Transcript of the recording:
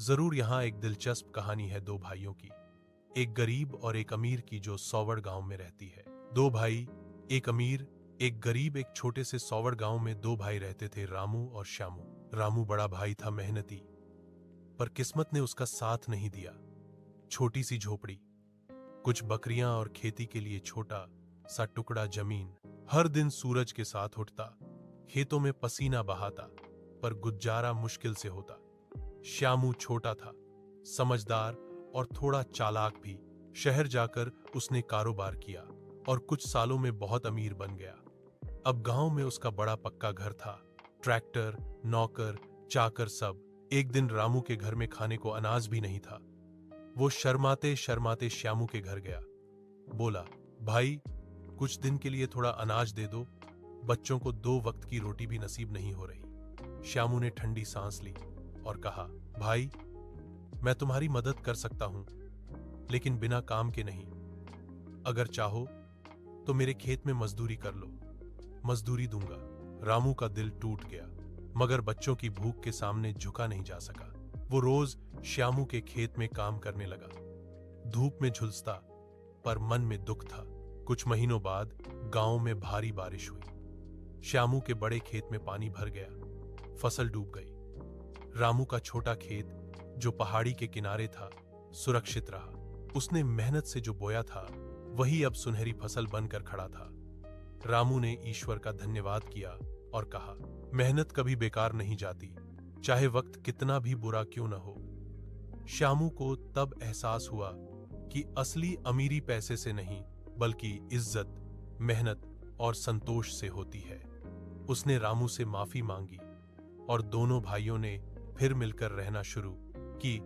जरूर यहाँ एक दिलचस्प कहानी है दो भाइयों की, एक गरीब और एक अमीर की जो सौवड़ गांव में रहती है। दो भाई, एक अमीर एक गरीब, एक छोटे से सौवड़ गांव में दो भाई रहते थे, रामू और श्यामू। रामू बड़ा भाई था, मेहनती, पर किस्मत ने उसका साथ नहीं दिया। छोटी सी झोपड़ी, कुछ बकरियां और खेती के लिए छोटा सा टुकड़ा जमीन। हर दिन सूरज के साथ उठता, खेतों में पसीना बहाता, पर गुजारा मुश्किल से होता। श्यामू छोटा था, समझदार और थोड़ा चालाक भी। शहर जाकर उसने कारोबार किया और कुछ सालों में बहुत अमीर बन गया। अब गांव में उसका बड़ा पक्का घर था, ट्रैक्टर, नौकर, चाकर सब। एक दिन रामू के घर में खाने को अनाज भी नहीं था। वो शर्माते शर्माते श्यामू के घर गया। बोला, भाई, कुछ दिन के लिए थोड़ा अनाज दे दो, बच्चों को दो वक्त की रोटी भी नसीब नहीं हो रही। श्यामू ने ठंडी सांस ली और कहा, भाई, मैं तुम्हारी मदद कर सकता हूं, लेकिन बिना काम के नहीं। अगर चाहो तो मेरे खेत में मजदूरी कर लो, मजदूरी दूंगा। रामू का दिल टूट गया, मगर बच्चों की भूख के सामने झुका नहीं जा सका। वो रोज श्यामू के खेत में काम करने लगा। धूप में झुलसता, पर मन में दुख था। कुछ महीनों बाद गांव में भारी बारिश हुई। श्यामू के बड़े खेत में पानी भर गया, फसल डूब गई। रामू का छोटा खेत, जो पहाड़ी के किनारे था, सुरक्षित रहा। उसने मेहनत से जो बोया था, वही अब सुनहरी फसल बनकर खड़ा था। रामू ने ईश्वर का धन्यवाद किया और कहा, मेहनत कभी बेकार नहीं जाती, चाहे वक्त कितना भी बुरा क्यों न हो। श्यामू को तब एहसास हुआ कि असली अमीरी पैसे से नहीं, बल्कि इज्जत, मेहनत और संतोष से होती है। उसने रामू से माफी मांगी और दोनों भाइयों ने फिर मिलकर रहना शुरू की।